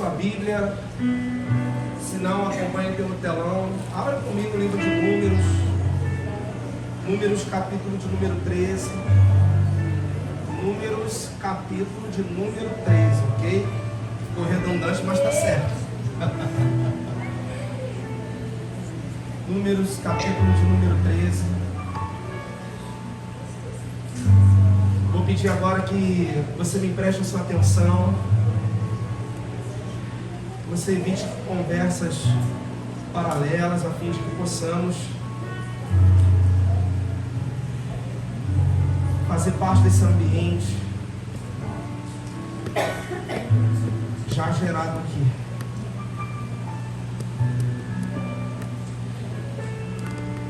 sua Bíblia, se não, acompanhe pelo telão. Abra comigo o livro de Números, Números capítulo de número 13. Números capítulo de número 13, ok? Ficou redundante, mas está certo. Números capítulo de número 13. Vou pedir agora que você me preste a sua atenção. Você evite conversas paralelas, a fim de que possamos fazer parte desse ambiente já gerado aqui.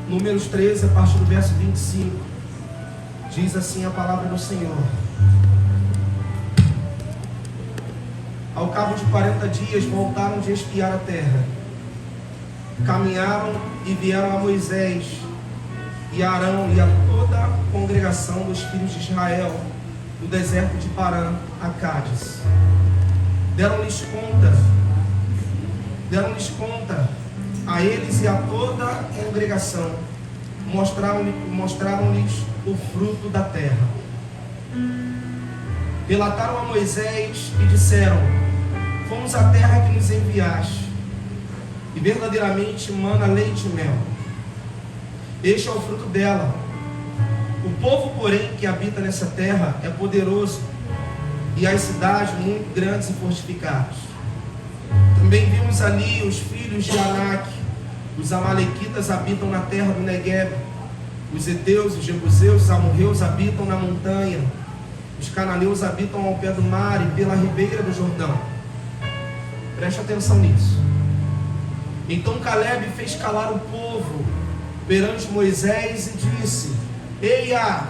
Números 13, a partir do verso 25, diz assim a palavra do Senhor: ao cabo de 40 dias voltaram de espiar a terra, caminharam e vieram a Moisés e a Arão e a toda a congregação dos filhos de Israel no deserto de Parã, a Cádiz. Deram-lhes conta a eles e a toda a congregação, mostraram-lhes o fruto da terra. Relataram a Moisés e disseram: fomos à terra que nos enviaste, e verdadeiramente mana leite e mel. Este é o fruto dela. O povo, porém, que habita nessa terra é poderoso, e as cidades muito grandes e fortificadas. Também vimos ali os filhos de Anak. Os amalequitas habitam na terra do Negueb. Os heteus, os jebuseus, os amorreus habitam na montanha. Os cananeus habitam ao pé do mar e pela ribeira do Jordão. Preste atenção nisso. Então Caleb fez calar o povo perante Moisés e disse: eia,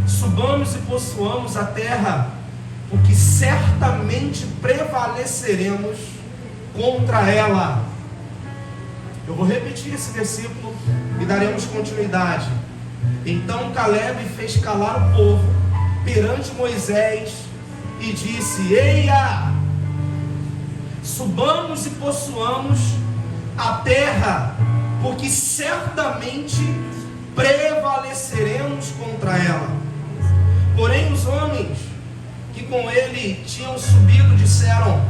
subamos e possuamos a terra, porque certamente prevaleceremos contra ela. Eu vou repetir esse versículo e daremos continuidade. Então Caleb fez calar o povo perante Moisés e disse: eia, subamos e possuamos a terra, porque certamente prevaleceremos contra ela. Porém os homens que com ele tinham subido disseram: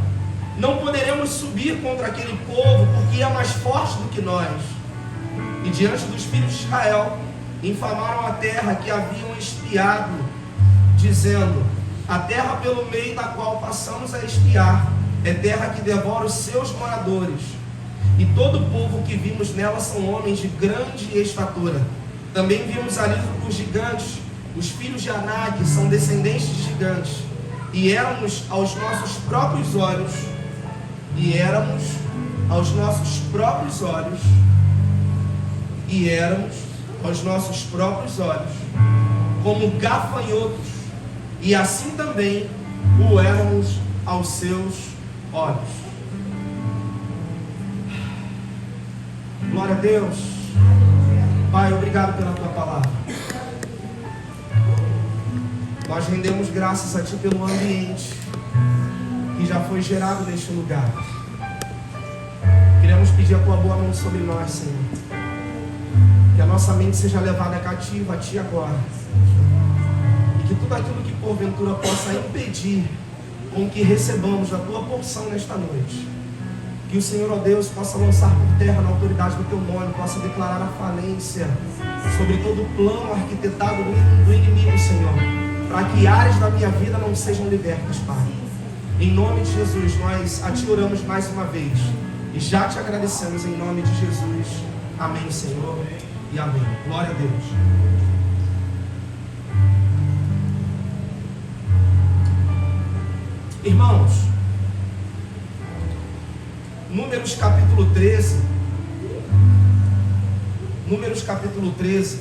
não poderemos subir contra aquele povo, porque é mais forte do que nós. E diante dos filhos de Israel infamaram a terra que haviam espiado, dizendo: a terra pelo meio da qual passamos a espiar é terra que devora os seus moradores, e todo o povo que vimos nela são homens de grande estatura. Também vimos ali os gigantes, os filhos de Anak, são descendentes de gigantes, e éramos aos nossos próprios olhos como gafanhotos, e assim também o éramos aos seus olhos. Glória a Deus. Pai, obrigado pela tua palavra. Nós rendemos graças a ti pelo ambiente que já foi gerado neste lugar. Queremos pedir a tua boa mão sobre nós, Senhor. Que a nossa mente seja levada cativa a ti agora. E que tudo aquilo que porventura possa impedir com que recebamos a tua porção nesta noite, que o Senhor, ó Deus, possa lançar por terra na autoridade do teu nome, possa declarar a falência sobre todo o plano arquitetado do inimigo, Senhor, para que áreas da minha vida não sejam libertas, Pai. Em nome de Jesus, nós a ti oramos mais uma vez e já te agradecemos em nome de Jesus. Amém, Senhor, e amém. Glória a Deus. Irmãos, Números capítulo 13. Números capítulo 13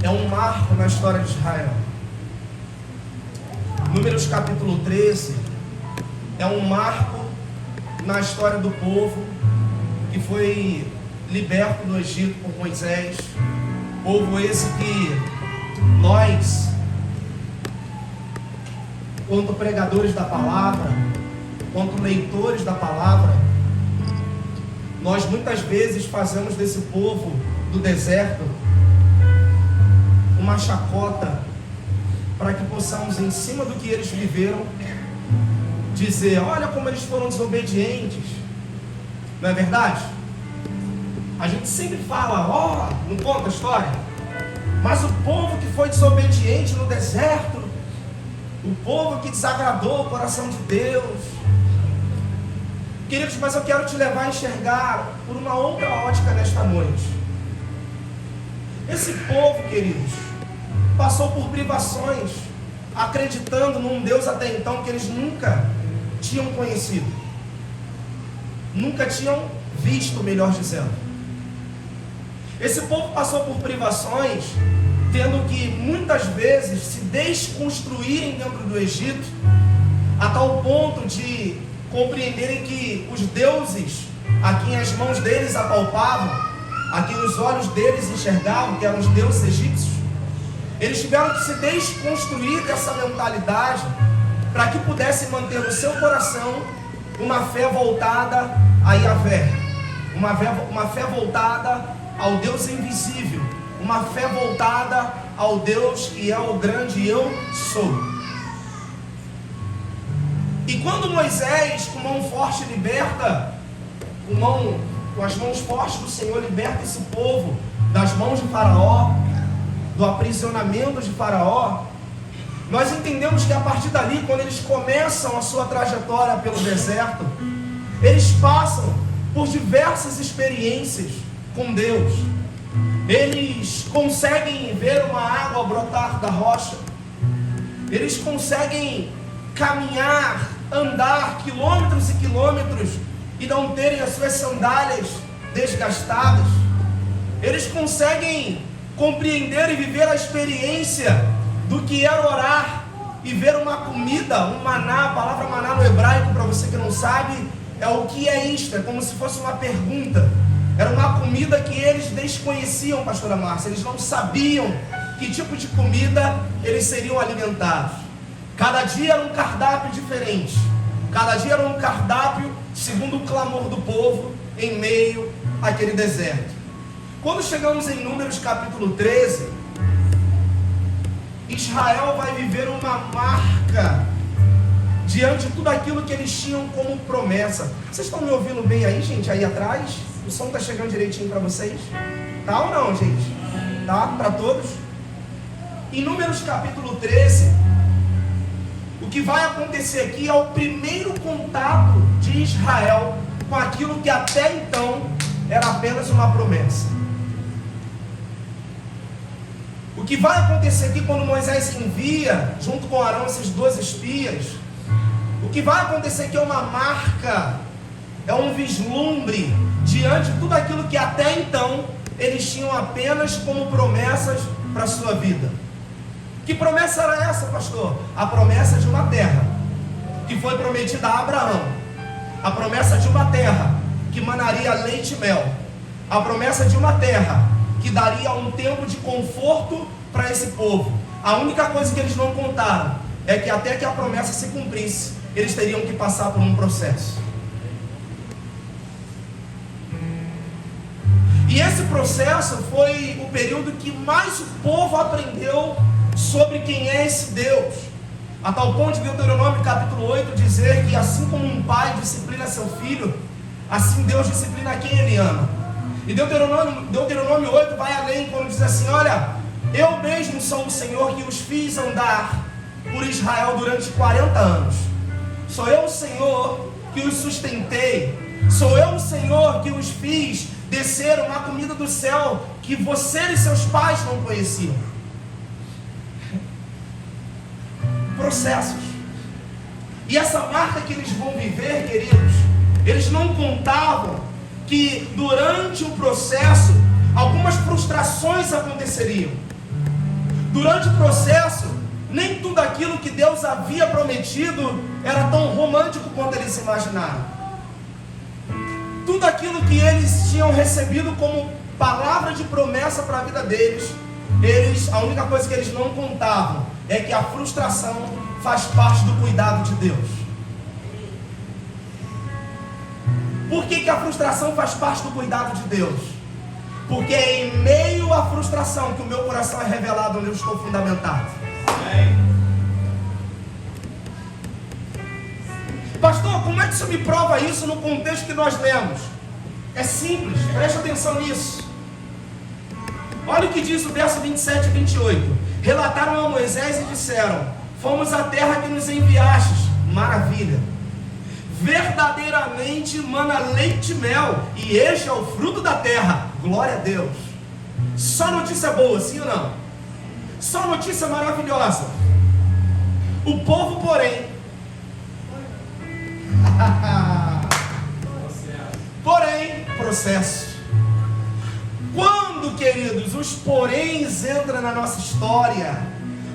é um marco na história de Israel. Números capítulo 13 é um marco na história do povo que foi liberto do Egito por Moisés. Povo esse que nós, quanto pregadores da palavra, quanto leitores da palavra, nós muitas vezes fazemos desse povo do deserto uma chacota para que possamos, em cima do que eles viveram, dizer: olha como eles foram desobedientes. Não é verdade? A gente sempre fala, não conta a história, mas o povo que foi desobediente no deserto, o povo que desagradou o coração de Deus. Queridos, mas eu quero te levar a enxergar por uma outra ótica nesta noite. Esse povo, queridos, passou por privações, acreditando num Deus até então que eles nunca tinham conhecido, nunca tinham visto, melhor dizendo. Esse povo passou por privações, tendo que muitas vezes se desconstruírem dentro do Egito, a tal ponto de compreenderem que os deuses a quem as mãos deles apalpavam, a quem os olhos deles enxergavam, que eram os deuses egípcios, eles tiveram que se desconstruir dessa mentalidade para que pudessem manter no seu coração uma fé voltada a Yahvé, uma fé voltada ao Deus invisível, uma fé voltada ao Deus que é o grande eu sou. E quando Moisés, com mão forte, liberta, com as mãos fortes do Senhor, liberta esse povo das mãos de Faraó, do aprisionamento de Faraó, nós entendemos que a partir dali, quando eles começam a sua trajetória pelo deserto, eles passam por diversas experiências com Deus. Eles conseguem ver uma água brotar da rocha, eles conseguem caminhar, andar quilômetros e quilômetros e não terem as suas sandálias desgastadas. Eles conseguem compreender e viver a experiência do que era orar e ver uma comida, um maná. A palavra maná no hebraico, para você que não sabe, é o que é isto, é como se fosse uma pergunta. Era uma comida que eles desconheciam, pastora Márcia, eles não sabiam que tipo de comida eles seriam alimentados. Cada dia era um cardápio diferente, cada dia era um cardápio segundo o clamor do povo em meio àquele deserto. Quando chegamos em Números capítulo 13, Israel vai viver uma marca diante de tudo aquilo que eles tinham como promessa. Vocês estão me ouvindo bem aí, gente? Aí atrás? O som está chegando direitinho para vocês? Tá ou não, gente? Tá? Para todos? Em Números capítulo 13, o que vai acontecer aqui é o primeiro contato de Israel com aquilo que até então era apenas uma promessa. O que vai acontecer aqui quando Moisés envia, junto com Arão, esses 12 espias, o que vai acontecer aqui é uma marca, é um vislumbre diante de tudo aquilo que até então eles tinham apenas como promessas para a sua vida. Que promessa era essa, pastor? A promessa de uma terra que foi prometida a Abraão, a promessa de uma terra que manaria leite e mel, a promessa de uma terra que daria um tempo de conforto para esse povo. A única coisa que eles não contaram é que até que a promessa se cumprisse, eles teriam que passar por um processo. E esse processo foi o período que mais o povo aprendeu sobre quem é esse Deus, a tal ponto de Deuteronômio capítulo 8 dizer que assim como um pai disciplina seu filho, assim Deus disciplina quem ele ama. E Deuteronômio 8 vai além quando diz assim: olha, eu mesmo sou o Senhor que os fiz andar por Israel durante 40 anos. Sou eu o Senhor que os sustentei. Sou eu o Senhor que os fiz descer uma comida do céu que você e seus pais não conheciam. Processos. E essa marca que eles vão viver, queridos, eles não contavam que durante o processo algumas frustrações aconteceriam. Durante o processo, nem tudo aquilo que Deus havia prometido era tão romântico quanto eles imaginaram. Tudo aquilo que eles tinham recebido como palavra de promessa para a vida deles, a única coisa que eles não contavam é que a frustração faz parte do cuidado de Deus. Por que a frustração faz parte do cuidado de Deus? Porque é em meio à frustração que o meu coração é revelado onde eu estou fundamentado. Pastor, como é que você me prova isso no contexto que nós lemos? É simples, preste atenção nisso. Olha o que diz o verso 27 e 28. Relataram a Moisés e disseram: fomos à terra que nos enviastes. Maravilha. Verdadeiramente mana leite e mel, e este é o fruto da terra. Glória a Deus. Só notícia boa, sim ou não? Só notícia maravilhosa. O povo, porém, processo. Quando, queridos, os poréns entram na nossa história,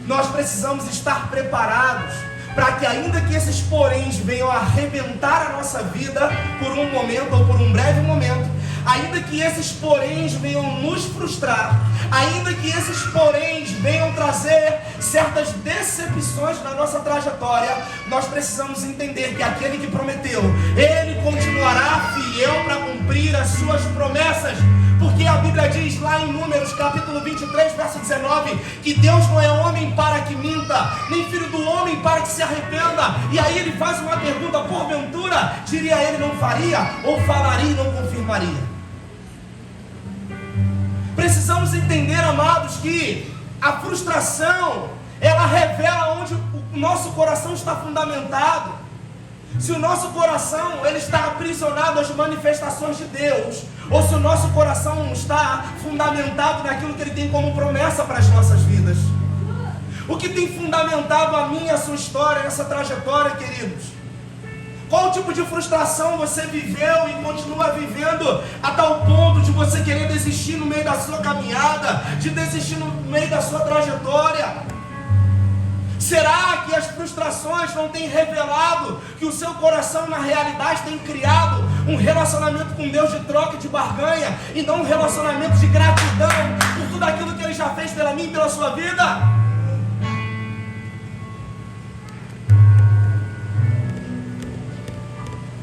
nós precisamos estar preparados para que, ainda que esses poréns venham a arrebentar a nossa vida por um momento ou por um breve momento, ainda que esses poréns venham nos frustrar, ainda que esses poréns venham trazer certas decepções na nossa trajetória, nós precisamos entender que aquele que prometeu, ele continuará fiel para cumprir as suas promessas. Porque a Bíblia diz lá em Números capítulo 23, verso 19, que Deus não é homem para que minta, nem filho do homem para que se arrependa. E aí ele faz uma pergunta: porventura, diria ele, não faria? Ou falaria e não confirmaria? Precisamos entender, amados, que a frustração, ela revela onde o nosso coração está fundamentado. Se o nosso coração ele está aprisionado às manifestações de Deus, ou se o nosso coração está fundamentado naquilo que Ele tem como promessa para as nossas vidas. O que tem fundamentado a minha e a sua história, essa trajetória, queridos? Qual tipo de frustração você viveu e continua vivendo a tal ponto de você querer desistir no meio da sua caminhada, de desistir no meio da sua trajetória? Será que as frustrações não têm revelado que o seu coração na realidade tem criado um relacionamento com Deus de troca, de barganha, e não um relacionamento de gratidão por tudo aquilo que Ele já fez pela mim e pela sua vida?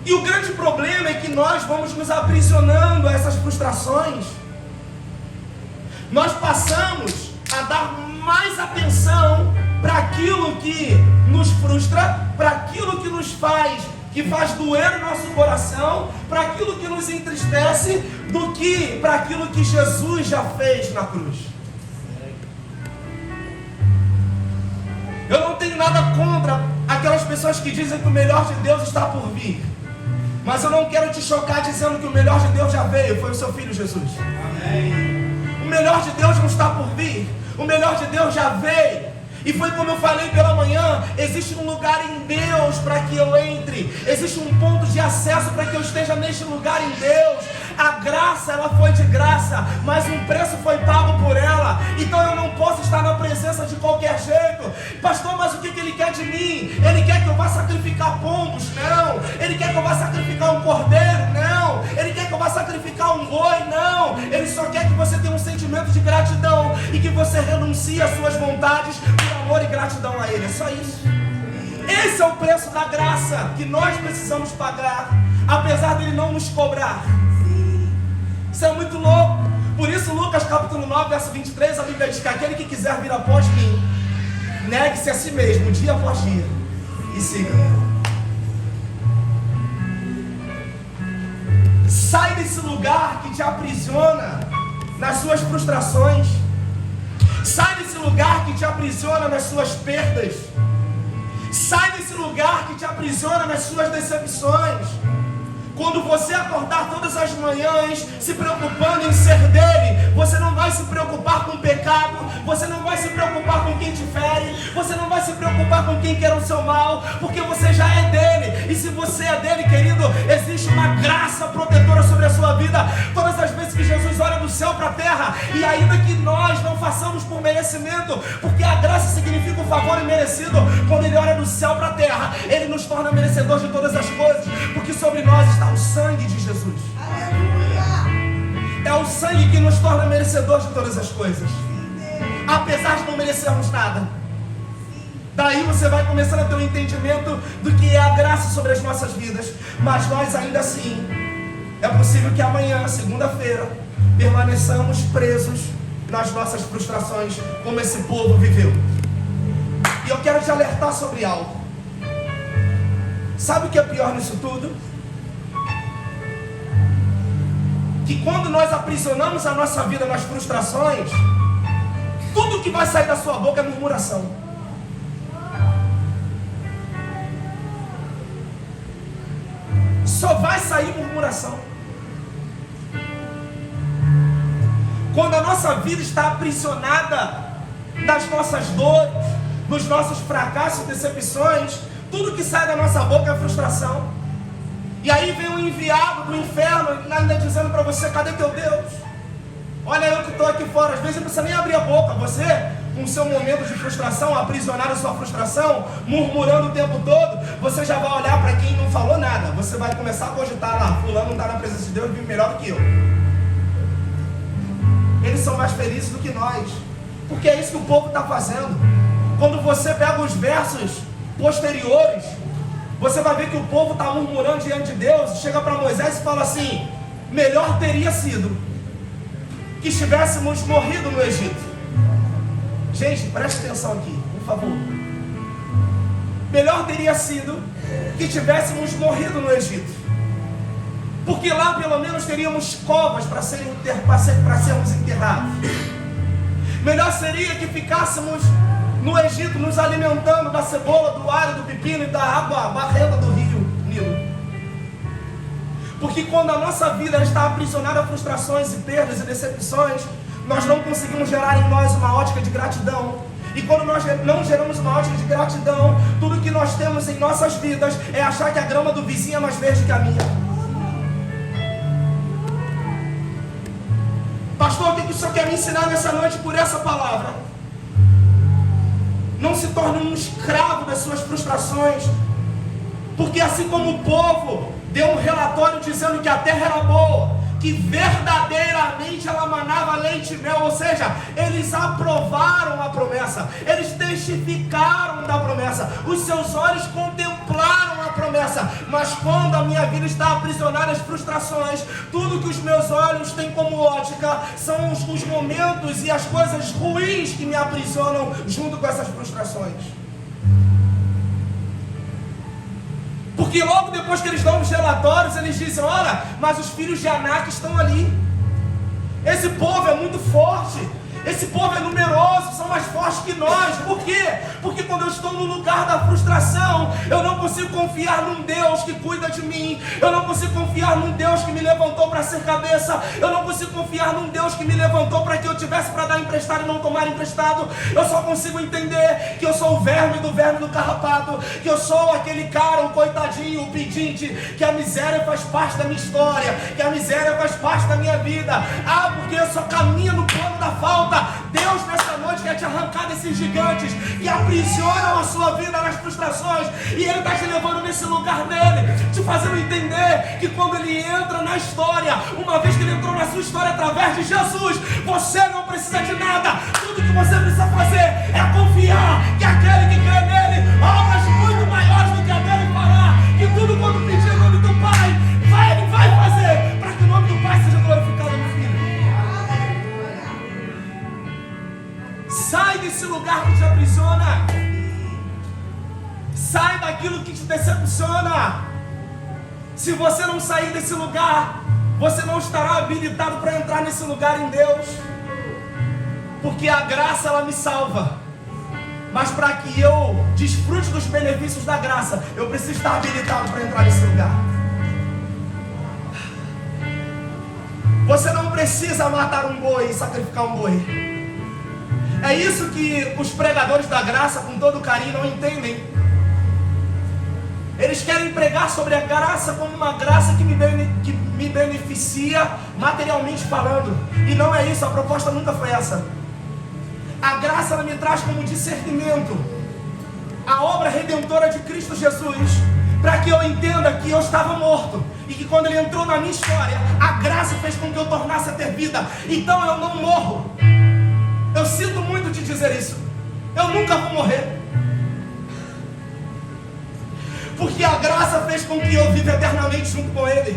E o grande problema é que nós vamos nos aprisionando a essas frustrações. Nós passamos a dar mais atenção para aquilo que nos frustra, para aquilo que nos faz, que faz doer o nosso coração, para aquilo que nos entristece, do que para aquilo que Jesus já fez na cruz. Eu não tenho nada contra aquelas pessoas que dizem que o melhor de Deus está por vir, mas eu não quero te chocar dizendo que o melhor de Deus já veio, foi o seu Filho Jesus. Amém. O melhor de Deus não está por vir, o melhor de Deus já veio. E foi como eu falei pela manhã, existe um lugar em Deus para que eu entre, existe um ponto de acesso para que eu esteja neste lugar em Deus. A graça, ela foi de graça, mas um preço foi pago por ela. Então eu não posso estar na presença de qualquer jeito. Pastor, mas o que Ele quer de mim? Ele quer que eu vá sacrificar pombos? Não. Ele quer que eu vá sacrificar um cordeiro? Não. Ele quer que eu vá sacrificar um boi? Não. Ele só quer que você tenha um sentimento de gratidão e que você renuncie às suas vontades por amor e gratidão a Ele. É só isso. Esse é o preço da graça que nós precisamos pagar, apesar dele não nos cobrar. Isso é muito louco. Por isso Lucas capítulo 9, verso 23, a Bíblia diz que aquele que quiser vir após mim, negue-se a si mesmo, dia após dia, e siga. Sai desse lugar que te aprisiona nas suas frustrações. Sai desse lugar que te aprisiona nas suas perdas. Sai desse lugar que te aprisiona nas suas decepções. Quando você acordar todas as manhãs se preocupando em ser dele, você não vai se preocupar com o pecado, você não vai se preocupar com quem te fere, você não vai se preocupar com quem quer o seu mal, porque você já é dele. E se você é dele, querido, existe uma graça protetora sobre a sua vida. Todas as vezes que Jesus olha do céu para a terra, e ainda que nós não façamos por merecimento, porque a graça significa o favor imerecido, quando ele olha do céu para a terra, ele nos torna merecedor de todas as coisas, porque sobre nós está o sangue de Jesus. Aleluia! É o sangue que nos torna merecedor de todas as coisas, apesar de não merecermos nada. Daí você vai começando a ter um entendimento do que é a graça sobre as nossas vidas. Mas nós ainda assim é possível que amanhã, segunda-feira, permaneçamos presos nas nossas frustrações, como esse povo viveu. E eu quero te alertar sobre algo. Sabe o que é pior nisso tudo? Que quando nós aprisionamos a nossa vida nas frustrações, tudo que vai sair da sua boca é murmuração. Só vai sair murmuração. Quando a nossa vida está aprisionada nas nossas dores, nos nossos fracassos e decepções, tudo que sai da nossa boca é frustração. E aí vem um enviado do inferno ainda dizendo para você: cadê teu Deus? Olha, eu que estou aqui fora. Às vezes não precisa nem abrir a boca. Você, com o seu momento de frustração, aprisionado a sua frustração, murmurando o tempo todo, você já vai olhar para quem não falou nada. Você vai começar a cogitar lá: fulano não está na presença de Deus, vive melhor do que eu. Eles são mais felizes do que nós, porque é isso que o povo está fazendo. Quando você pega os versos posteriores, você vai ver que o povo está murmurando diante de Deus. Chega para Moisés e fala assim: melhor teria sido que estivéssemos morrido no Egito. Gente, preste atenção aqui, por favor. Melhor teria sido que tivéssemos morrido no Egito, porque lá pelo menos teríamos covas para sermos enterrados. Melhor seria que ficássemos no Egito nos alimentando da cebola, do alho, do pepino e da água barrenta do rio Nilo. Porque quando a nossa vida está aprisionada a frustrações e perdas e decepções, nós não conseguimos gerar em nós uma ótica de gratidão. E quando nós não geramos uma ótica de gratidão, tudo que nós temos em nossas vidas é achar que a grama do vizinho é mais verde que a minha. Pastor, o que o Senhor quer me ensinar nessa noite por essa palavra? Não se torne um escravo das suas frustrações, porque assim como o povo deu um relatório dizendo que a terra era boa, que verdadeiramente ela manava leite e mel, ou seja, eles aprovaram a promessa, eles testificaram da promessa, os seus olhos contemplaram a promessa. Mas quando a minha vida está aprisionada às frustrações, tudo que os meus olhos têm como ótica são os momentos e as coisas ruins que me aprisionam junto com essas frustrações. Porque logo depois que eles dão os relatórios, eles dizem: olha, mas os filhos de Anak estão ali. Esse povo é muito forte. Esse povo é numeroso, são mais fortes que nós. Por quê? Porque quando eu estou no lugar da frustração, eu não consigo confiar num Deus que cuida de mim. Eu não consigo confiar num Deus que me levantou para ser cabeça. Eu não consigo confiar num Deus que me levantou para que eu tivesse para dar emprestado e não tomar emprestado. Eu só consigo entender que eu sou o verme do carrapato, que eu sou aquele cara, o coitadinho, o pedinte, que a miséria faz parte da minha história, que a miséria faz parte da minha vida. Ah, porque eu só caminho no plano da falta. Deus nessa noite quer te arrancar desses gigantes que aprisionam a sua vida nas frustrações, e Ele está te levando nesse lugar dele, te fazendo entender que quando Ele entra na história, uma vez que Ele entrou na sua história através de Jesus, você não precisa de nada. Tudo que você precisa fazer é confiar que aquele que crê nele, obras muito maiores do que a dele fará, que tudo quando pedir o nome do Pai, Ele vai fazer, para que o nome do Pai seja glorificado no Filho. Sai desse lugar que te aprisiona. Sai daquilo que te decepciona. Se você não sair desse lugar, você não estará habilitado para entrar nesse lugar em Deus. Porque a graça, ela me salva. Mas para que eu desfrute dos benefícios da graça, eu preciso estar habilitado para entrar nesse lugar. Você não precisa matar um boi e sacrificar um boi. É isso que os pregadores da graça, com todo carinho, não entendem. Eles querem pregar sobre a graça como uma graça que me beneficia materialmente falando. E não é isso, a proposta nunca foi essa. A graça, ela me traz como discernimento a obra redentora de Cristo Jesus, para que eu entenda que eu estava morto, e que quando Ele entrou na minha história, a graça fez com que eu tornasse a ter vida. Então eu não morro. Eu sinto muito te dizer isso. Eu nunca vou morrer. Porque a graça fez com que eu viva eternamente junto com Ele.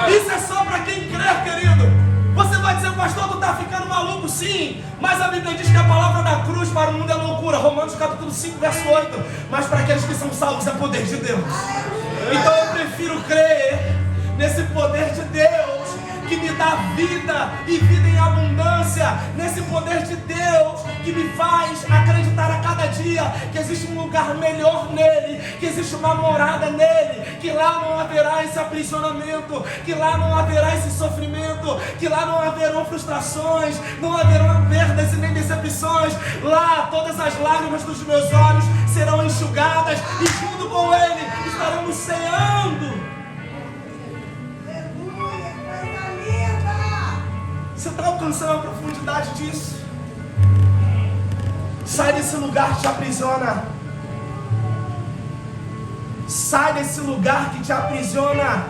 Isso é só para quem crê, querido. Você vai dizer, pastor, tu está ficando maluco? Sim, mas a Bíblia diz que a palavra da cruz para o mundo é loucura. Romanos capítulo 5, verso 8. Mas para aqueles que são salvos é poder de Deus. Então eu prefiro crer nesse poder de Deus que me dá vida e vida em abundância, nesse poder de Deus que me faz acreditar a cada dia que existe um lugar melhor nele, que existe uma morada nele, que lá não haverá esse aprisionamento, que lá não haverá esse sofrimento, que lá não haverão frustrações, não haverão perdas e nem decepções. Lá todas as lágrimas dos meus olhos serão enxugadas e junto com ele estaremos ceando. Você está alcançando a profundidade disso? Sai desse lugar que te aprisiona. Sai desse lugar que te aprisiona.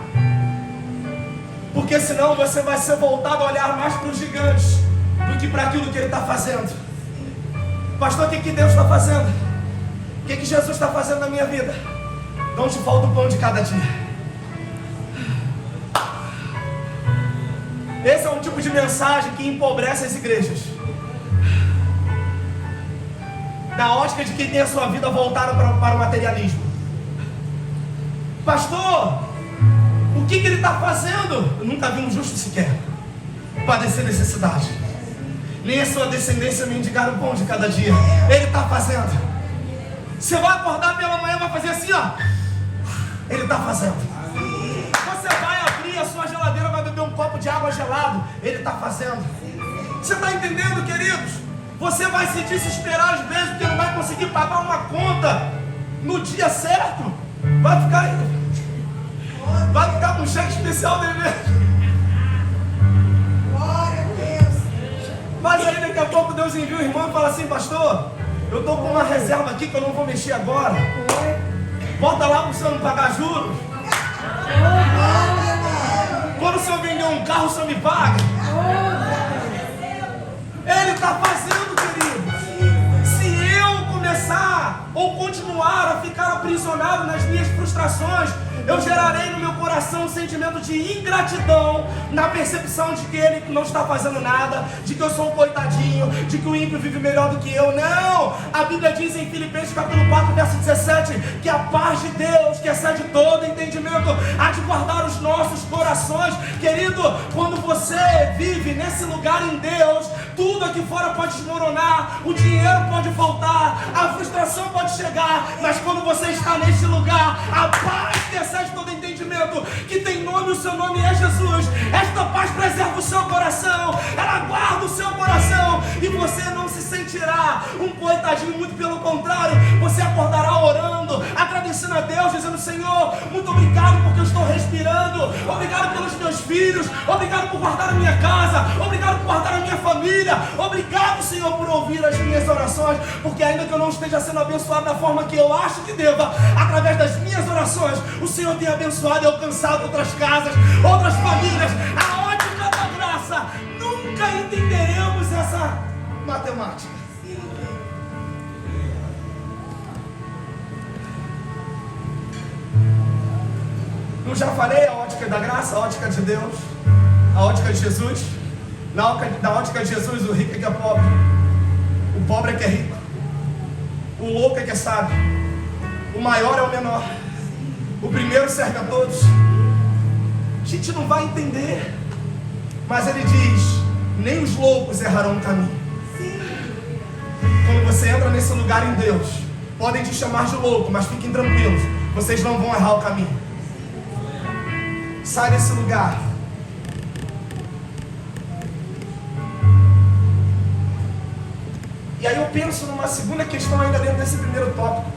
Porque senão você vai ser voltado a olhar mais para os gigantes do que para aquilo que ele está fazendo. Pastor, o que Deus está fazendo? O que Jesus está fazendo na minha vida? Não te falta o pão de cada dia. Esse é um tipo de mensagem que empobrece as igrejas. Na ótica de quem tem a sua vida voltada para o materialismo. Pastor, o que ele está fazendo? Eu nunca vi um justo sequer padecer necessidade. Nem a sua descendência mendigar o pão de cada dia. Ele está fazendo. Você vai acordar pela manhã e vai fazer assim, ó. Ele está fazendo. Você vai abrir a sua geladeira, vai beber um copo de água gelado. Ele está fazendo. Você está entendendo, queridos? Você vai se desesperar às vezes porque não vai conseguir pagar uma conta no dia certo. Vai ficar com um cheque especial devendo. Glória a Deus. Mas aí daqui a pouco Deus envia o irmão e fala assim, pastor, eu estou com uma reserva aqui que eu não vou mexer agora. Bota lá para o senhor não pagar juros. Quando o senhor vender um carro, o senhor me paga. Ele está fazendo, querido. Se eu começar ou continuar a ficar aprisionado nas minhas frustrações, eu gerarei no meu coração um sentimento de ingratidão, na percepção de que ele não está fazendo nada, de que eu sou um coitadinho, de que o ímpio vive melhor do que eu. Não! A Bíblia diz em Filipenses capítulo 4, verso 17, que a paz de Deus, que excede todo entendimento, há de guardar os nossos corações. Querido, quando você vive nesse lugar em Deus, tudo aqui fora pode desmoronar, o dinheiro pode faltar, a frustração pode chegar, mas quando você está nesse lugar, a paz que excede todo entendimento, que tem nome, o seu nome é Jesus. Esta paz preserva o seu coração, ela guarda o seu coração, e você não se sentirá um coitadinho, muito pelo contrário, você acordará orando, agradecendo a Deus, dizendo, Senhor, muito obrigado porque eu estou respirando, obrigado pelos meus filhos, obrigado por guardar a minha casa, obrigado por guardar a minha família, obrigado, Senhor, por ouvir as minhas orações, porque ainda que eu não esteja sendo abençoado da forma que eu acho que deva, através das minhas orações, o Senhor tem abençoado e alcançado outras casas, outras famílias. A ótica da graça, nunca entenderemos essa matemática. Eu já falei a ótica da graça, a ótica de Deus, a ótica de Jesus. Na ótica de Jesus, o rico é que é pobre, o pobre é que é rico, o louco é que é sábio, o maior é o menor, o primeiro serve a todos. A gente não vai entender, mas ele diz, nem os loucos errarão o caminho. Quando você entra nesse lugar em Deus, podem te chamar de louco, mas fiquem tranquilos, vocês não vão errar o caminho. Sai desse lugar. E aí eu penso numa segunda questão ainda dentro desse primeiro tópico.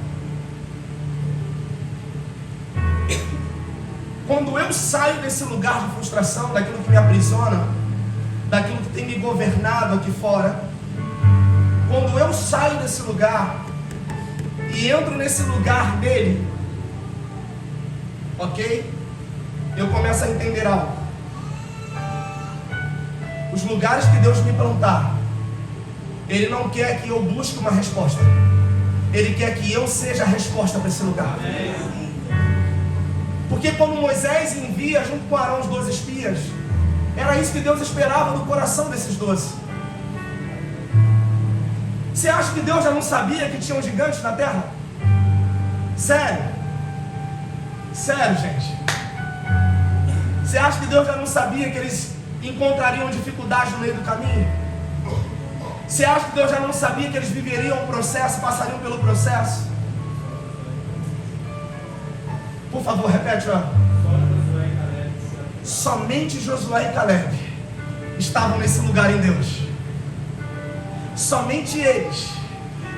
Quando eu saio desse lugar de frustração, daquilo que me aprisiona, daquilo que tem me governado aqui fora, quando eu saio desse lugar e entro nesse lugar dele, ok? Eu começo a entender algo. Os lugares que Deus me plantar, Ele não quer que eu busque uma resposta, Ele quer que eu seja a resposta para esse lugar. Porque quando Moisés envia junto com Arão os 12 espias, era isso que Deus esperava no coração desses 12. Você acha que Deus já não sabia que tinham gigantes na terra? Sério? Sério, gente? Você acha que Deus já não sabia que eles encontrariam dificuldade no meio do caminho? Você acha que Deus já não sabia que eles viveriam o processo, passariam pelo processo? Por favor, repete, ó. Somente Josué e Caleb estavam nesse lugar em Deus. Somente eles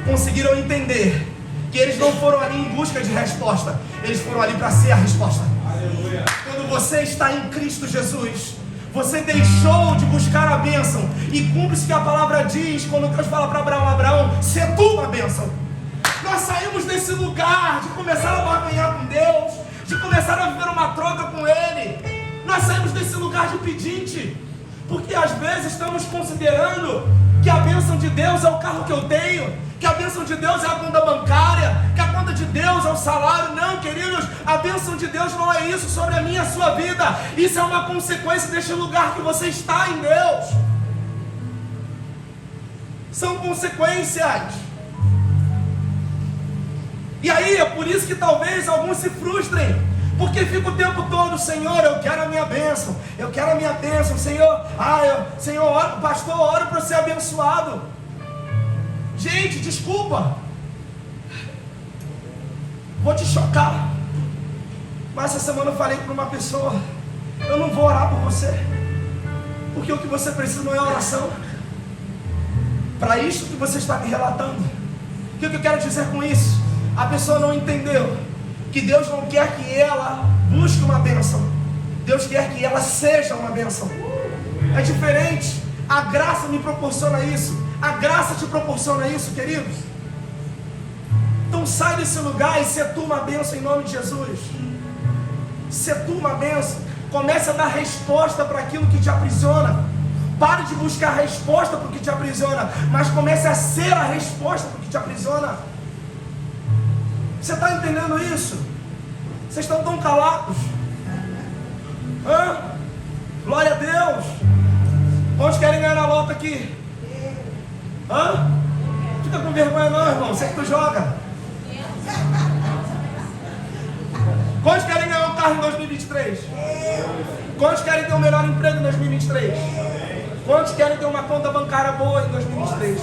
conseguiram entender que eles não foram ali em busca de resposta, eles foram ali para ser a resposta. Aleluia. Quando você está em Cristo Jesus, você deixou de buscar a bênção e cumpre-se que a palavra diz, quando Deus fala para Abraão: Abraão, se tu uma bênção. Nós saímos desse lugar de começar a barganhar com Deus, de começar a viver uma troca com Ele. Nós saímos desse lugar de pedinte, porque às vezes estamos considerando que a bênção de Deus é o carro que eu tenho, que a bênção de Deus é a conta bancária, que a conta de Deus é o salário. Não, queridos, a bênção de Deus não é isso sobre a minha e a sua vida. Isso é uma consequência deste lugar que você está em Deus. São consequências. E aí, é por isso que talvez alguns se frustrem, porque fica o tempo todo: Senhor, eu quero a minha bênção, eu quero a minha bênção, Senhor. Senhor, pastor, oro para ser abençoado. Gente, desculpa, vou te chocar, mas essa semana eu falei para uma pessoa: eu não vou orar por você, porque o que você precisa não é oração. Para isso que você está me relatando. O que eu quero dizer com isso? A pessoa não entendeu que Deus não quer que ela busque uma bênção, Deus quer que ela seja uma bênção. É diferente. A graça me proporciona isso, a graça te proporciona isso, queridos. Então sai desse lugar e se tu uma bênção em nome de Jesus. Se tu uma bênção. Comece a dar resposta para aquilo que te aprisiona. Pare de buscar resposta para o que te aprisiona, mas comece a ser a resposta para o que te aprisiona. Você está entendendo isso? Vocês estão tão calados? Glória a Deus. Quantos querem ganhar na loto aqui? Fica com vergonha não, irmão. Sei que tu joga. Quantos querem ganhar um carro em 2023? Quantos querem ter um melhor emprego em 2023? Quantos querem ter uma conta bancária boa em 2023?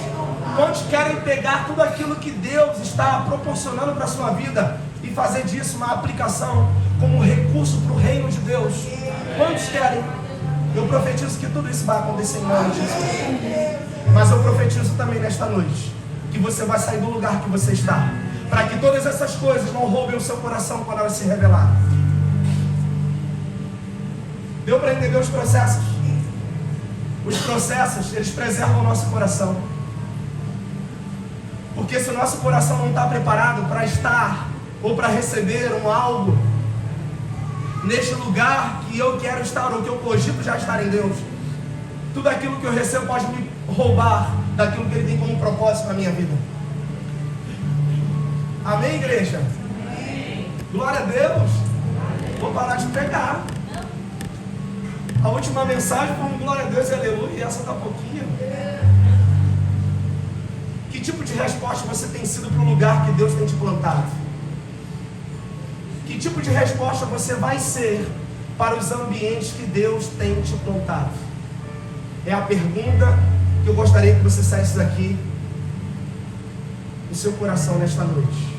Quantos querem pegar tudo aquilo que Deus está proporcionando para a sua vida e fazer disso uma aplicação como recurso para o reino de Deus? Quantos querem? Eu profetizo que tudo isso vai acontecer em nome de Jesus. Mas eu profetizo também nesta noite que você vai sair do lugar que você está, para que todas essas coisas não roubem o seu coração quando elas se revelar. Deu para entender os processos? Os processos, eles preservam o nosso coração. Porque se o nosso coração não está preparado para estar ou para receber um algo neste lugar que eu quero estar ou que eu cogito já estar em Deus, tudo aquilo que eu recebo pode me roubar daquilo que Ele tem como propósito para a minha vida. Amém, igreja? Amém. Glória a Deus. Vou parar de pegar. A última mensagem foi um glória a Deus e aleluia, e essa está pouquinho. Que tipo de resposta você tem sido para o lugar que Deus tem te plantado? Que tipo de resposta você vai ser para os ambientes que Deus tem te plantado? É a pergunta que eu gostaria que você saísse daqui no seu coração nesta noite.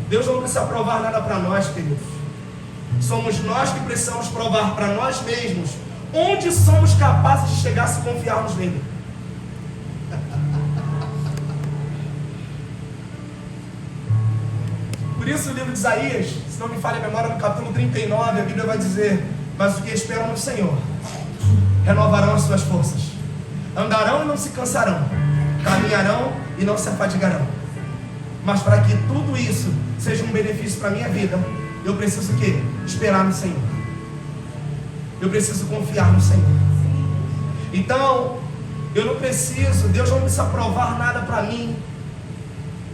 Deus não precisa provar nada para nós, queridos. Somos nós que precisamos provar para nós mesmos onde somos capazes de chegar se confiarmos nele. Por isso o livro de Isaías, se não me falha a memória, no capítulo 39, a Bíblia vai dizer: mas o que esperam no Senhor renovarão as suas forças, andarão e não se cansarão, caminharão e não se afadigarão. Mas para que tudo isso seja um benefício para a minha vida, eu preciso o quê? Esperar no Senhor. Eu preciso confiar no Senhor. Então, eu não preciso, Deus não precisa provar nada para mim,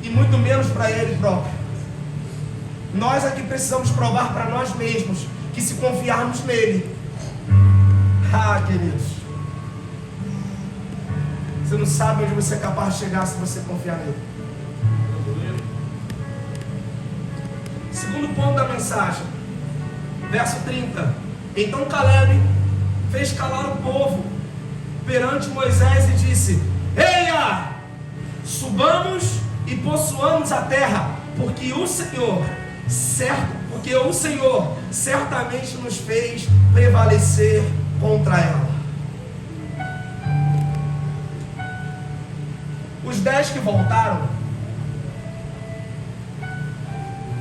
e muito menos para Ele próprio. Nós aqui precisamos provar para nós mesmos que se confiarmos nele, queridos, você não sabe onde você é capaz de chegar se você confiar nele. Segundo ponto da mensagem, verso 30. Então Caleb fez calar o povo perante Moisés e disse: Eia, subamos e possuamos a terra, porque o Senhor certamente nos fez prevalecer contra ela. Os 10 que voltaram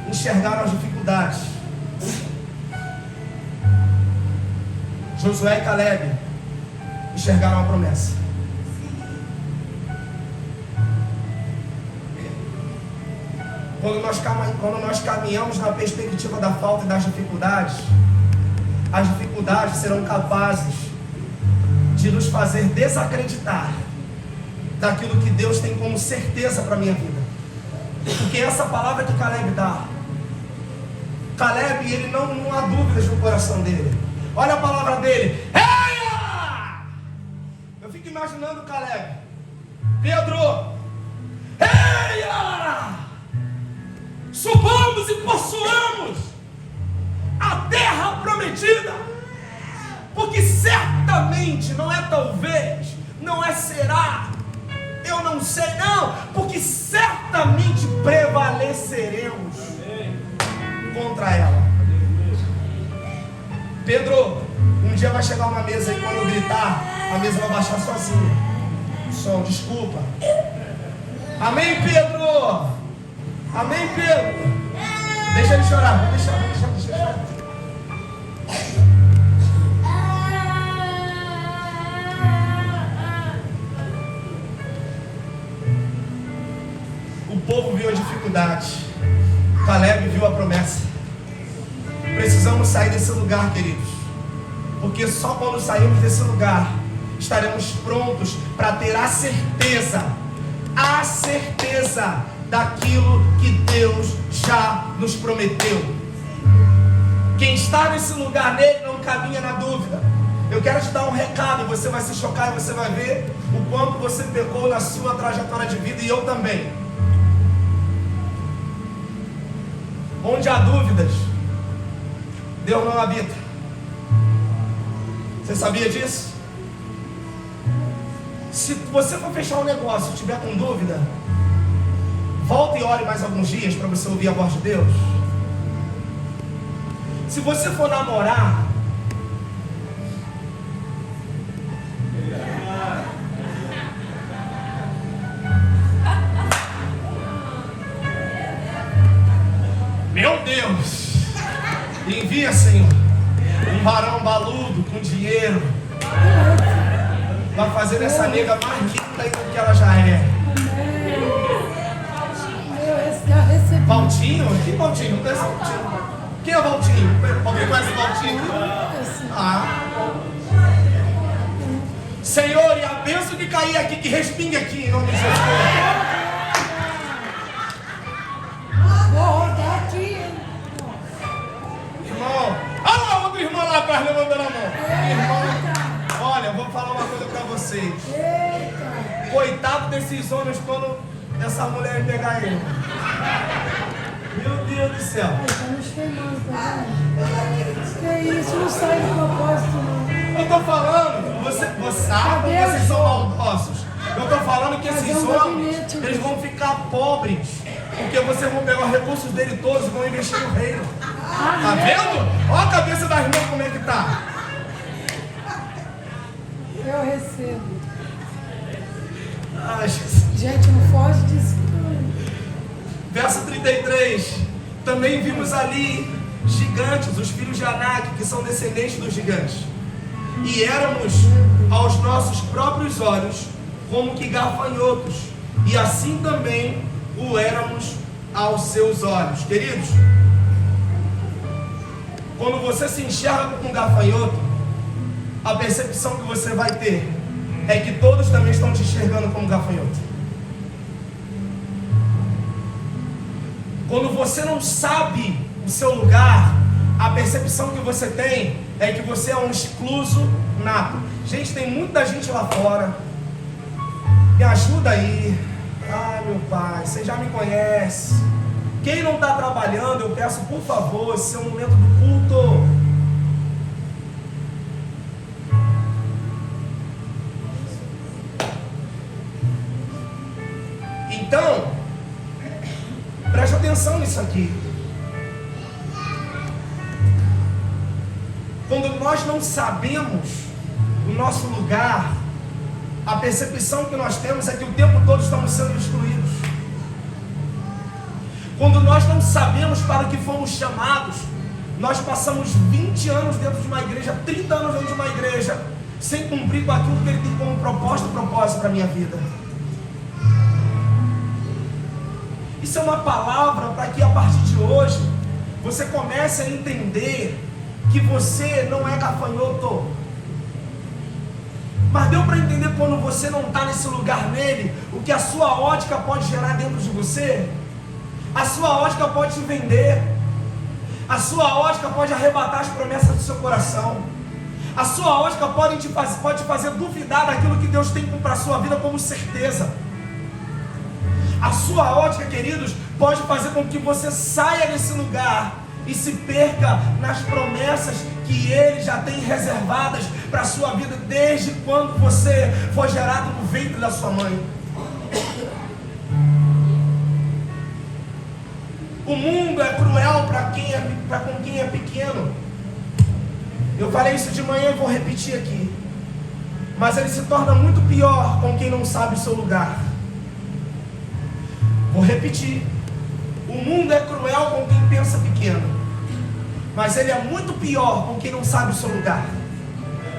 enxergaram as dificuldades. Josué e Caleb enxergaram a promessa. Quando nós caminhamos na perspectiva da falta e das dificuldades, as dificuldades serão capazes de nos fazer desacreditar daquilo que Deus tem como certeza para a minha vida. Porque essa palavra que Caleb dá, Caleb, ele não há dúvidas no coração dele. Olha a palavra dele: Eia! Eu fico imaginando Caleb: Pedro, eia! Subamos e possuamos a terra prometida, porque certamente, não é talvez, não é será, eu não sei, não, porque certamente prevaleceremos contra ela. Pedro, um dia vai chegar uma mesa e quando eu gritar, a mesa vai baixar sozinha. Som, desculpa. Amém, Pedro? Amém, Pedro? Deixa ele chorar, vamos deixar ele chorar. O povo viu a dificuldade, Caleb viu a promessa. Precisamos sair desse lugar, queridos, porque só quando sairmos desse lugar estaremos prontos para ter a certeza daquilo que Deus já nos prometeu. Quem está nesse lugar nele não caminha na dúvida. Eu quero te dar um recado, você vai se chocar e você vai ver o quanto você pecou na sua trajetória de vida, e eu também. Onde há dúvidas, Deus não habita. Você sabia disso? Se você for fechar um negócio e estiver com dúvida, volta e ore mais alguns dias para você ouvir a voz de Deus. Se você for namorar, meu Deus, envia, Senhor, um varão baludo com dinheiro, vai fazer essa nega mais linda do que ela já é. Valtinho? Que Valtinho? Não conhece Valtinho? Quem é Valtinho? Alguém conhece Valtinho? Senhor, e a bênção de cair aqui, que respingue aqui em nome de Jesus. Vou rodar aqui. Irmão, olha lá, outro irmão lá atrás levantando a mão. Irmão, olha, eu vou falar uma coisa pra vocês. Coitado desses homens quando essa mulher pegar ele. Meu Deus do céu. Tá nos queimando, tá vendo? Que isso, não sai do propósito, não. Eu tô falando, você sabe que vocês são maldosos. Eu tô falando que esses homens, eles vão ficar pobres, porque vocês vão pegar os recursos dele todos e vão investir no reino. Tá vendo? Olha a cabeça da irmã como é que tá. Eu recebo. Ai, Jesus. Gente, não foge disso, não. Verso 33. Também vimos ali gigantes, os filhos de Anak, que são descendentes dos gigantes. E éramos aos nossos próprios olhos como que gafanhotos, e assim também o éramos aos seus olhos. Queridos, quando você se enxerga como um gafanhoto, a percepção que você vai ter é que todos também estão te enxergando como gafanhoto. Quando você não sabe o seu lugar, a percepção que você tem é que você é um excluso nato. Gente, tem muita gente lá fora. Me ajuda aí. Ai, meu pai, você já me conhece. Quem não está trabalhando, eu peço, por favor, esse é o momento do culto. Então, preste atenção nisso aqui. Quando nós não sabemos o nosso lugar, a percepção que nós temos é que o tempo todo estamos sendo excluídos. Quando nós não sabemos para o que fomos chamados, nós passamos 20 anos dentro de uma igreja, 30 anos dentro de uma igreja, sem cumprir com aquilo que Ele tem como propósito para a minha vida. Isso é uma palavra para que a partir de hoje você comece a entender que você não é gafanhoto. Mas deu para entender quando você não está nesse lugar nele, o que a sua ótica pode gerar dentro de você? A sua ótica pode te vender. A sua ótica pode arrebatar as promessas do seu coração. A sua ótica pode te fazer duvidar daquilo que Deus tem para a sua vida como certeza. A sua ótica, queridos, pode fazer com que você saia desse lugar e se perca nas promessas que Ele já tem reservadas para a sua vida desde quando você foi gerado no ventre da sua mãe. O mundo é cruel para com quem é pequeno. Eu falei isso de manhã e vou repetir aqui. Mas ele se torna muito pior com quem não sabe o seu lugar. Vou repetir. O mundo é cruel com quem pensa pequeno. Mas ele é muito pior com quem não sabe o seu lugar.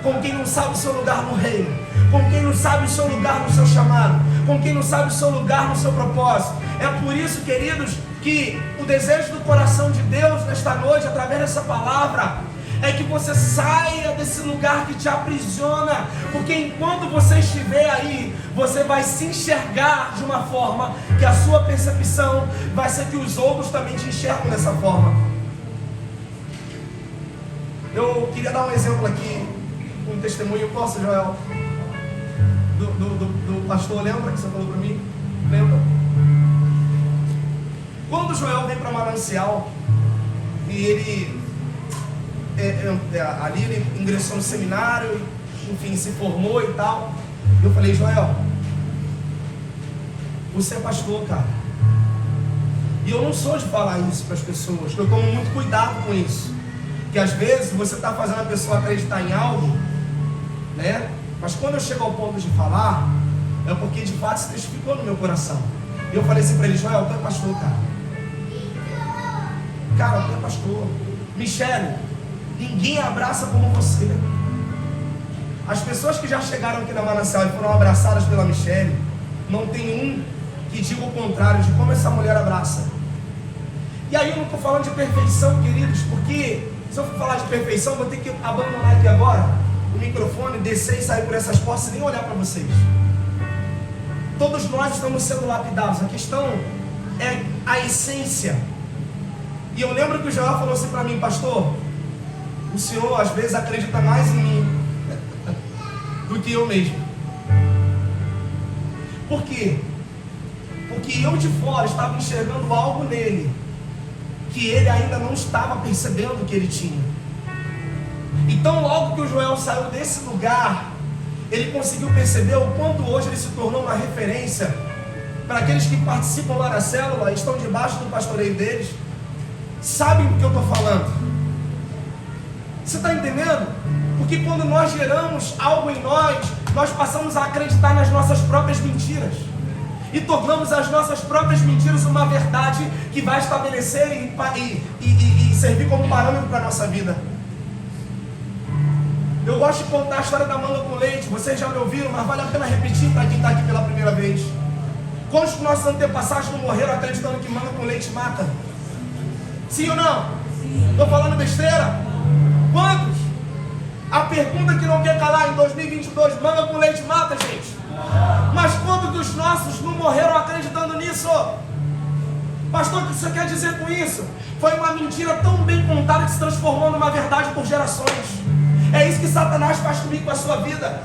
Com quem não sabe o seu lugar no reino. Com quem não sabe o seu lugar no seu chamado. Com quem não sabe o seu lugar no seu propósito. É por isso, queridos, que o desejo do coração de Deus nesta noite, através dessa palavra, é que você saia desse lugar que te aprisiona, porque enquanto você estiver aí, você vai se enxergar de uma forma que a sua percepção vai ser que os outros também te enxergam dessa forma. Eu queria dar um exemplo aqui, um testemunho. Posso, Joel? Do pastor, lembra que você falou para mim? Lembra? Quando o Joel vem para Manancial e ele ali ele ingressou no seminário, enfim, se formou e tal, eu falei: Joel, você é pastor, cara. E eu não sou de falar isso para as pessoas, eu tomo muito cuidado com isso, que às vezes você está fazendo a pessoa acreditar em algo, né? Mas quando eu chego ao ponto de falar, é porque de fato se testificou no meu coração. E eu falei assim para ele: Joel, tu é pastor, cara. Cara, tu é pastor. Michele, ninguém abraça como você. As pessoas que já chegaram aqui na Manancial e foram abraçadas pela Michele, não tem um que diga o contrário de como essa mulher abraça. E aí eu não estou falando de perfeição, queridos, porque se eu for falar de perfeição, vou ter que abandonar aqui agora o microfone, descer e sair por essas portas e nem olhar para vocês. Todos nós estamos sendo lapidados. A questão é a essência. E eu lembro que o Joel falou assim para mim: pastor, o senhor às vezes acredita mais em mim do que eu mesmo. Por quê? Porque eu de fora estava enxergando algo nele que ele ainda não estava percebendo que ele tinha. Então logo que o Joel saiu desse lugar, ele conseguiu perceber o quanto hoje ele se tornou uma referência para aqueles que participam lá na célula, estão debaixo do pastoreio deles, sabem do que eu estou falando. Você está entendendo? Porque quando nós geramos algo em nós, nós passamos a acreditar nas nossas próprias mentiras e tornamos as nossas próprias mentiras uma verdade que vai estabelecer e servir como parâmetro para a nossa vida. Eu gosto de contar a história da manga com leite. Vocês já me ouviram, mas vale a pena repetir para quem está aqui pela primeira vez. Quantos dos nossos antepassados não morreram acreditando que manga com leite mata? Sim ou não? Estou falando besteira? Quantos? A pergunta que não quer calar: em 2022, manga com leite mata, gente? Mas quantos dos nossos não morreram acreditando nisso? Pastor, o que você quer dizer com isso? Foi uma mentira tão bem contada que se transformou numa verdade por gerações. É isso que Satanás faz comigo, com a sua vida.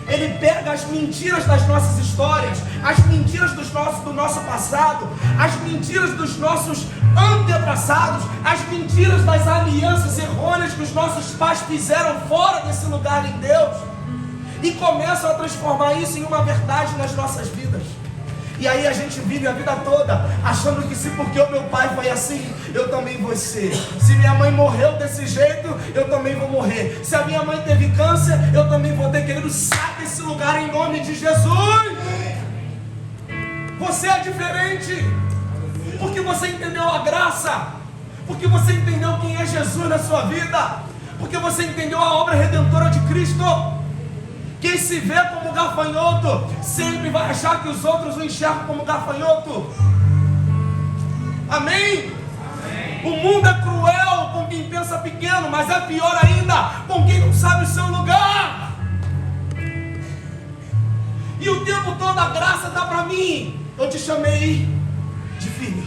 Ele pega as mentiras das nossas histórias, as mentiras do nosso passado, as mentiras dos nossos antepassados, as mentiras das alianças errôneas que os nossos pais fizeram fora desse lugar em Deus, e começam a transformar isso em uma verdade nas nossas vidas. E aí a gente vive a vida toda achando que se porque o meu pai foi assim, eu também vou ser. Se minha mãe morreu desse jeito, eu também vou morrer. Se a minha mãe teve câncer, eu também vou ter. Querido, sai desse lugar em nome de Jesus. Você é diferente, porque você entendeu a graça, porque você entendeu quem é Jesus na sua vida, porque você entendeu a obra redentora de Cristo. Quem se vê como gafanhoto sempre vai achar que os outros o enxergam como gafanhoto. Amém? O mundo é cruel com quem pensa pequeno, mas é pior ainda com quem não sabe o seu lugar. E o tempo todo a graça dá para mim. Eu te chamei de filho.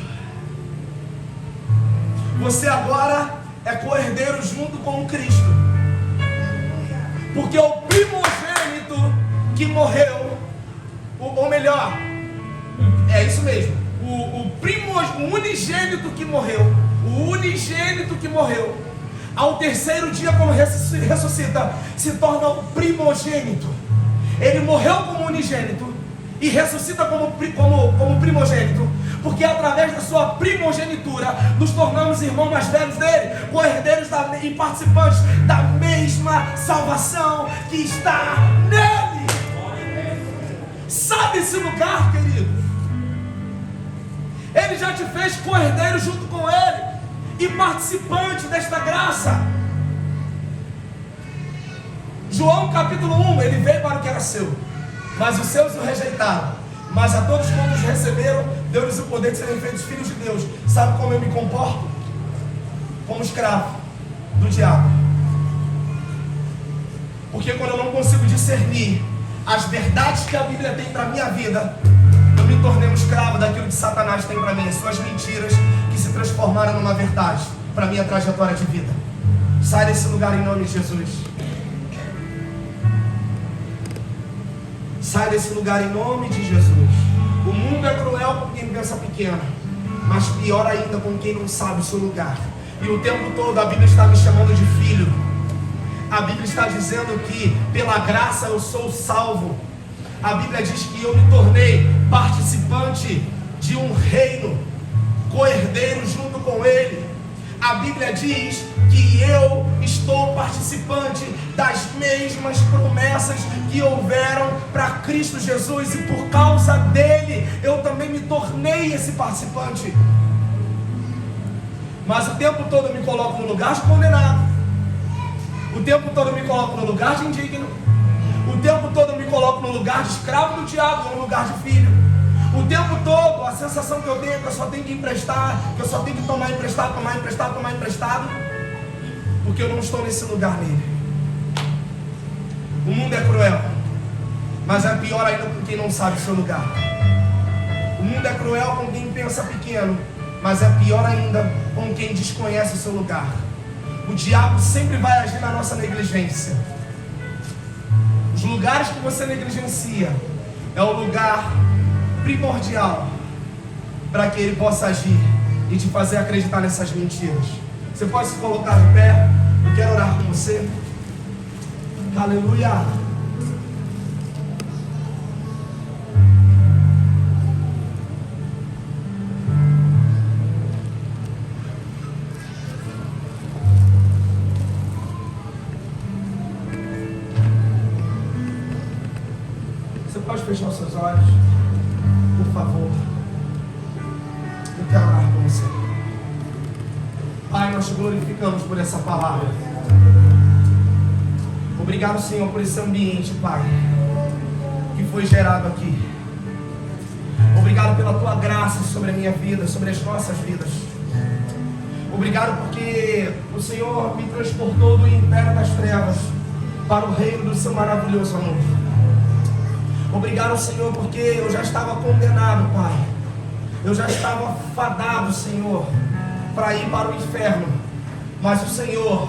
Você agora é co-herdeiro junto com o Cristo. Porque o primogênito que morreu, ou melhor, é isso mesmo, o unigênito que morreu, ao terceiro dia, quando ressuscita, se torna o primogênito. Ele morreu como unigênito e ressuscita como primogênito, porque através da sua primogenitura nos tornamos irmãos mais velhos dele, co-herdeiros e participantes da mesma salvação que está nele. Sai desse lugar, querido. Ele já te fez co-herdeiro junto com ele e participante desta graça. João capítulo 1, ele veio para o que era seu, mas os seus o rejeitaram. Mas a todos quantos receberam, deu-lhes o poder de serem feitos filhos de Deus. Sabe como eu me comporto? Como escravo do diabo. Porque quando eu não consigo discernir as verdades que a Bíblia tem para a minha vida, eu me tornei um escravo daquilo que Satanás tem para mim, as suas mentiras que se transformaram numa verdade para a minha trajetória de vida. Sai desse lugar em nome de Jesus. Sai desse lugar em nome de Jesus. O mundo é cruel com quem pensa pequeno, mas pior ainda com quem não sabe o seu lugar. E o tempo todo a Bíblia está me chamando de filho. A Bíblia está dizendo que pela graça eu sou salvo. A Bíblia diz que eu me tornei participante de um reino, co-herdeiro junto com ele. A Bíblia diz que eu estou participante das mesmas promessas que houveram para Cristo Jesus, e por causa dele eu também me tornei esse participante. Mas o tempo todo eu me coloco no lugar de condenado, o tempo todo eu me coloco no lugar de indigno, o tempo todo eu me coloco no lugar de escravo do diabo, no lugar de filho. O tempo todo a sensação que eu tenho é que eu só tenho que emprestar, que eu só tenho que tomar emprestado, porque eu não estou nesse lugar nele. O mundo é cruel, mas é pior ainda com quem não sabe o seu lugar. O mundo é cruel com quem pensa pequeno, mas é pior ainda com quem desconhece o seu lugar. O diabo sempre vai agir na nossa negligência. Os lugares que você negligencia é o lugar primordial para que ele possa agir e te fazer acreditar nessas mentiras. Você pode se colocar de pé? Eu quero orar com você. Aleluia. Você pode fechar os seus olhos? Por favor, eu quero orar com você. Pai, nós te glorificamos por essa palavra. Obrigado, Senhor, por esse ambiente, Pai, que foi gerado aqui. Obrigado pela tua graça sobre a minha vida, sobre as nossas vidas. Obrigado porque o Senhor me transportou do império das trevas para o reino do seu maravilhoso amor. Obrigado, Senhor, porque eu já estava condenado, Pai. Eu já estava fadado, Senhor, para ir para o inferno. Mas o Senhor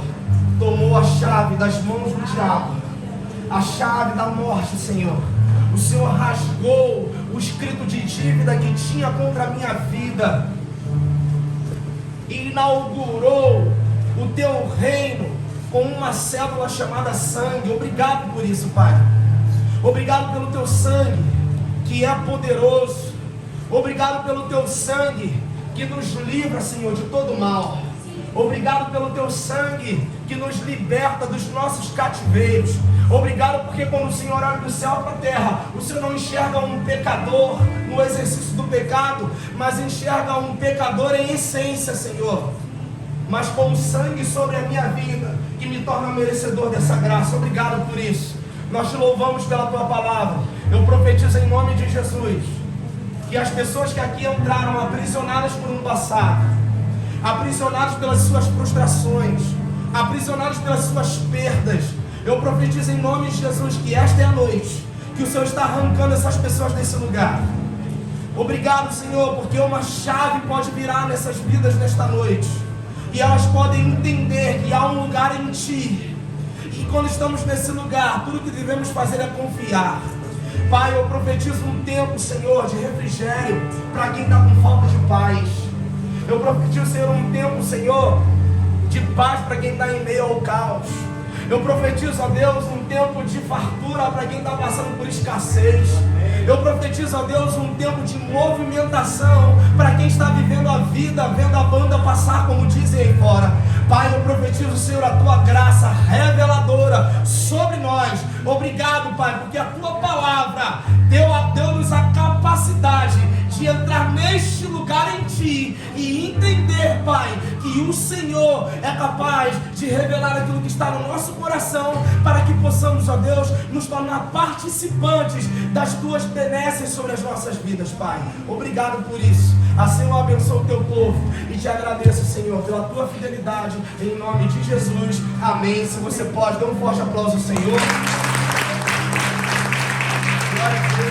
tomou a chave das mãos do diabo, a chave da morte, Senhor. O Senhor rasgou o escrito de dívida que tinha contra a minha vida e inaugurou o teu reino com uma célula chamada sangue. Obrigado por isso, Pai. Obrigado pelo teu sangue, que é poderoso. Obrigado pelo teu sangue, que nos livra, Senhor, de todo mal. Obrigado pelo teu sangue, que nos liberta dos nossos cativeiros. Obrigado porque quando o Senhor olha do céu para a terra, o Senhor não enxerga um pecador no exercício do pecado, mas enxerga um pecador em essência, Senhor. Mas com o sangue sobre a minha vida, que me torna merecedor dessa graça. Obrigado por isso. Nós te louvamos pela tua palavra. Eu profetizo em nome de Jesus que as pessoas que aqui entraram aprisionadas por um passado, aprisionados pelas suas frustrações, aprisionados pelas suas perdas, eu profetizo em nome de Jesus que esta é a noite que o Senhor está arrancando essas pessoas desse lugar. Obrigado, Senhor, porque uma chave pode virar nessas vidas nesta noite, e elas podem entender que há um lugar em Ti, e quando estamos nesse lugar, tudo que devemos fazer é confiar. Pai, eu profetizo um tempo, Senhor, de refrigério para quem está com falta de paz. Eu profetizo, Senhor, um tempo, Senhor, de paz para quem está em meio ao caos. Eu profetizo, ó Deus, um tempo de fartura para quem está passando por escassez. Eu profetizo, ó Deus, um tempo de movimentação para quem está vivendo a vida, vendo a banda passar, como dizem aí fora. Pai, eu profetizo, Senhor, a Tua graça reveladora sobre nós. Obrigado, Pai, porque a Tua palavra deu-nos a capacidade de entrar neste lugar em Ti e entender, Pai, que o Senhor é capaz de revelar aquilo que está no nosso coração, para que possamos, ó Deus, nos tornar participantes das Tuas benesses sobre as nossas vidas, Pai. Obrigado por isso. Assim eu abençoo o Teu povo e te agradeço, Senhor, pela Tua fidelidade, em nome de Jesus. Amém. Se você pode, dê um forte aplauso ao Senhor. Glória a Deus.